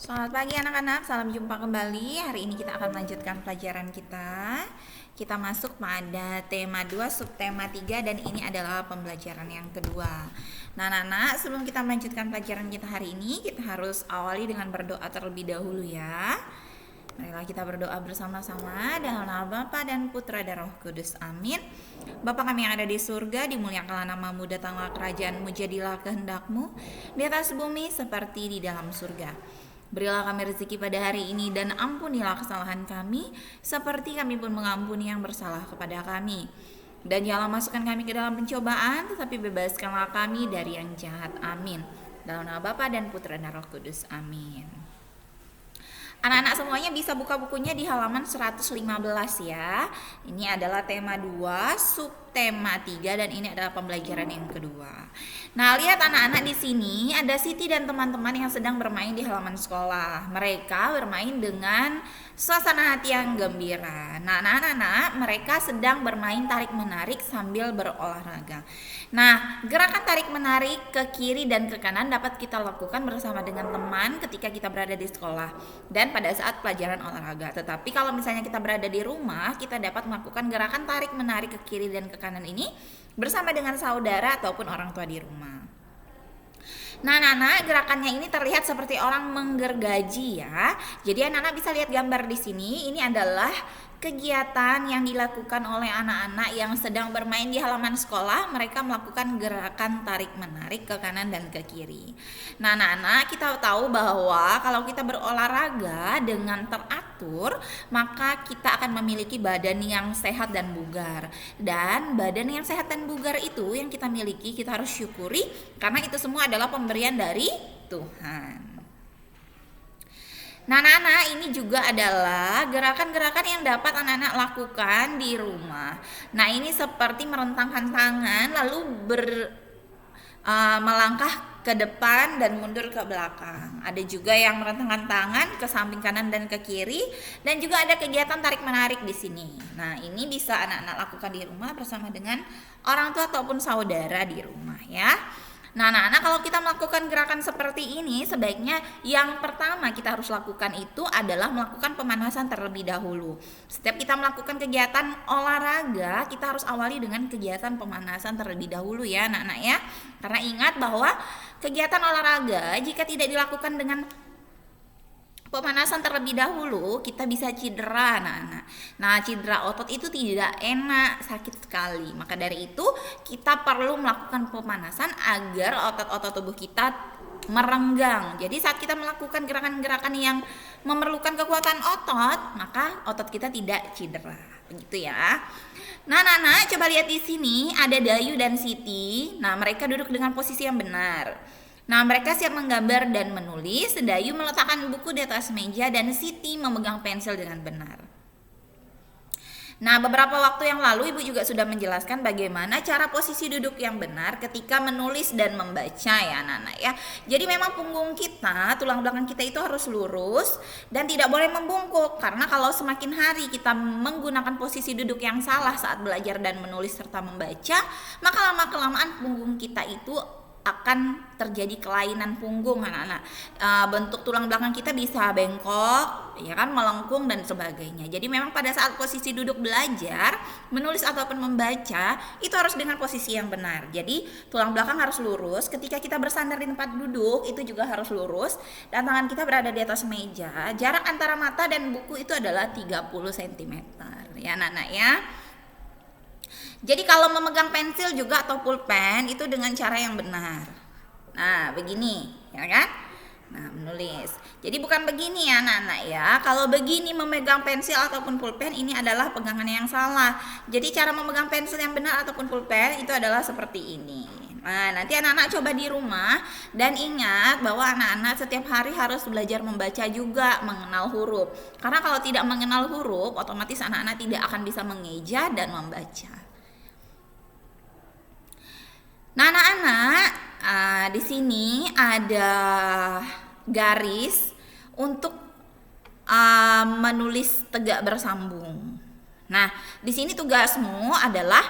Selamat pagi anak-anak, salam jumpa kembali. Hari ini kita akan melanjutkan pelajaran kita. Kita masuk pada tema 2, subtema 3, dan ini adalah pembelajaran yang kedua. Nah anak-anak, sebelum kita melanjutkan pelajaran kita hari ini, kita harus awali dengan berdoa terlebih dahulu ya. Marilah kita berdoa bersama-sama dalam nama Bapa dan Putra dan Roh Kudus. Amin. Bapa kami yang ada di surga, dimuliakanlah namamu, datanglah kerajaanmu, jadilah kehendakmu di atas bumi seperti di dalam surga. Berilah kami rezeki pada hari ini dan ampunilah kesalahan kami seperti kami pun mengampuni yang bersalah kepada kami. Dan janganlah masukkan kami ke dalam pencobaan, tetapi bebaskanlah kami dari yang jahat. Amin. Dalam nama Bapa dan Putra dan Roh Kudus. Amin. Anak-anak semuanya bisa buka bukunya di halaman 115 ya. Ini adalah tema 2, subtema 3, dan ini adalah pembelajaran yang kedua. Nah, lihat anak-anak di sini ada Siti dan teman-teman yang sedang bermain di halaman sekolah. Mereka bermain dengan suasana hati yang gembira. Nah, anak-anak mereka sedang bermain tarik-menarik sambil berolahraga. Nah, gerakan tarik-menarik ke kiri dan ke kanan dapat kita lakukan bersama dengan teman ketika kita berada di sekolah dan pada saat pelajaran olahraga. Tetapi kalau misalnya kita berada di rumah, kita dapat melakukan gerakan tarik-menarik ke kiri dan ke kanan ini bersama dengan saudara ataupun orang tua di rumah. Nah, anak-anak, gerakannya ini terlihat seperti orang menggergaji ya. Jadi anak-anak bisa lihat gambar di sini. Ini adalah kegiatan yang dilakukan oleh anak-anak yang sedang bermain di halaman sekolah. Mereka melakukan gerakan tarik-menarik ke kanan dan ke kiri. Nah, anak-anak, kita tahu bahwa kalau kita berolahraga dengan teratur, maka kita akan memiliki badan yang sehat dan bugar. Dan badan yang sehat dan bugar itu yang kita miliki, kita harus syukuri karena itu semua adalah pemberian dari Tuhan. Nah, anak-anak, ini juga adalah gerakan-gerakan yang dapat anak-anak lakukan di rumah. Nah, ini seperti merentangkan tangan lalu melangkah ke depan dan mundur ke belakang. Ada juga yang merentangkan tangan ke samping kanan dan ke kiri, dan juga ada kegiatan tarik-menarik di sini. Nah, ini bisa anak-anak lakukan di rumah bersama dengan orang tua ataupun saudara di rumah ya. Nah, anak-anak, kalau kita melakukan gerakan seperti ini, sebaiknya yang pertama kita harus lakukan itu adalah melakukan pemanasan terlebih dahulu. Setiap kita melakukan kegiatan olahraga, kita harus awali dengan kegiatan pemanasan terlebih dahulu ya anak-anak ya. Karena ingat bahwa kegiatan olahraga jika tidak dilakukan dengan pemanasan terlebih dahulu, kita bisa cedera anak-anak. Nah, cedera otot itu tidak enak, sakit sekali. Maka dari itu, kita perlu melakukan pemanasan agar otot-otot tubuh kita merenggang. Jadi saat kita melakukan gerakan-gerakan yang memerlukan kekuatan otot, maka otot kita tidak cedera. Begitu ya. Nah, anak-anak, coba lihat di sini ada Dayu dan Siti. Nah, mereka duduk dengan posisi yang benar. Nah, mereka siap menggambar dan menulis. Dayu meletakkan buku di atas meja dan Siti memegang pensil dengan benar. Nah, beberapa waktu yang lalu Ibu juga sudah menjelaskan bagaimana cara posisi duduk yang benar ketika menulis dan membaca ya anak-anak ya. Jadi memang punggung kita, tulang belakang kita itu harus lurus dan tidak boleh membungkuk. Karena kalau semakin hari kita menggunakan posisi duduk yang salah saat belajar dan menulis serta membaca, maka lama-kelamaan punggung kita itu akan terjadi kelainan punggung anak-anak. Bentuk tulang belakang kita bisa bengkok, ya kan, melengkung dan sebagainya. Jadi memang pada saat posisi duduk belajar, menulis ataupun membaca itu harus dengan posisi yang benar. Jadi tulang belakang harus lurus. Ketika kita bersandar di tempat duduk itu juga harus lurus dan tangan kita berada di atas meja. Jarak antara mata dan buku itu adalah 30 cm. Ya anak-anak ya. Jadi kalau memegang pensil juga atau pulpen itu dengan cara yang benar. Nah, begini, ya kan? Nah, menulis. Jadi bukan begini ya anak-anak ya. Kalau begini memegang pensil ataupun pulpen, ini adalah pegangan yang salah. Jadi cara memegang pensil yang benar ataupun pulpen itu adalah seperti ini. Nah, nanti anak-anak coba di rumah dan ingat bahwa anak-anak setiap hari harus belajar membaca juga, mengenal huruf. Karena kalau tidak mengenal huruf, otomatis anak-anak tidak akan bisa mengeja dan membaca. Nah, anak-anak, di sini ada garis untuk menulis tegak bersambung. Nah, di sini tugasmu adalah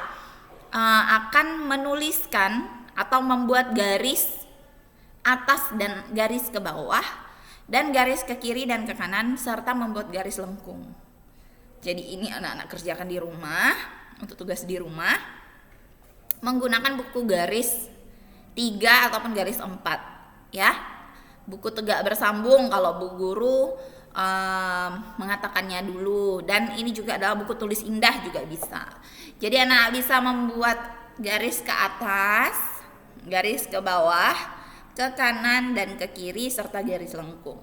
akan menuliskan atau membuat garis atas dan garis ke bawah dan garis ke kiri dan ke kanan serta membuat garis lengkung. Jadi ini anak-anak kerjakan di rumah untuk tugas di rumah menggunakan buku garis 3 ataupun garis 4 ya. Buku tegak bersambung kalau Bu Guru mengatakannya dulu, dan ini juga adalah buku tulis indah juga bisa. Jadi anak bisa membuat garis ke atas, garis ke bawah, ke kanan dan ke kiri serta garis lengkung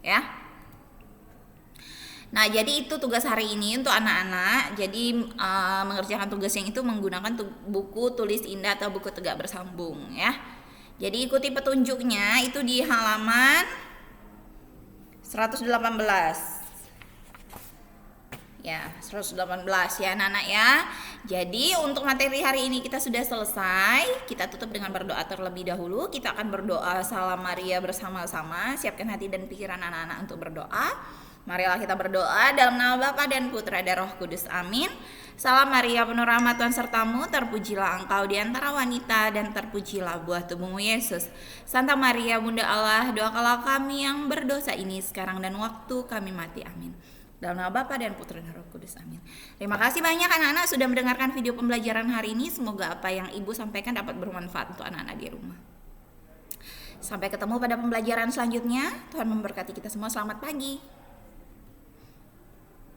ya. Nah, jadi itu tugas hari ini untuk anak-anak. Jadi mengerjakan tugas yang itu menggunakan buku tulis indah atau buku tegak bersambung ya. Jadi ikuti petunjuknya itu di halaman 118 ya, 118 ya anak-anak ya. Jadi untuk materi hari ini kita sudah selesai. Kita tutup dengan berdoa terlebih dahulu. Kita akan berdoa Salam Maria bersama-sama. Siapkan hati dan pikiran anak-anak untuk berdoa. Marilah kita berdoa dalam nama Bapa dan Putra dan Roh Kudus. Amin. Salam Maria, penuh rahmat Tuhan sertamu, terpujilah engkau di antara wanita dan terpujilah buah tubuhmu Yesus. Santa Maria Bunda Allah, doakanlah kami yang berdosa ini sekarang dan waktu kami mati. Amin. Dalam nama Bapa dan Putra dan Roh Kudus. Amin. Terima kasih banyak anak-anak sudah mendengarkan video pembelajaran hari ini. Semoga apa yang Ibu sampaikan dapat bermanfaat untuk anak-anak di rumah. Sampai ketemu pada pembelajaran selanjutnya. Tuhan memberkati kita semua. Selamat pagi.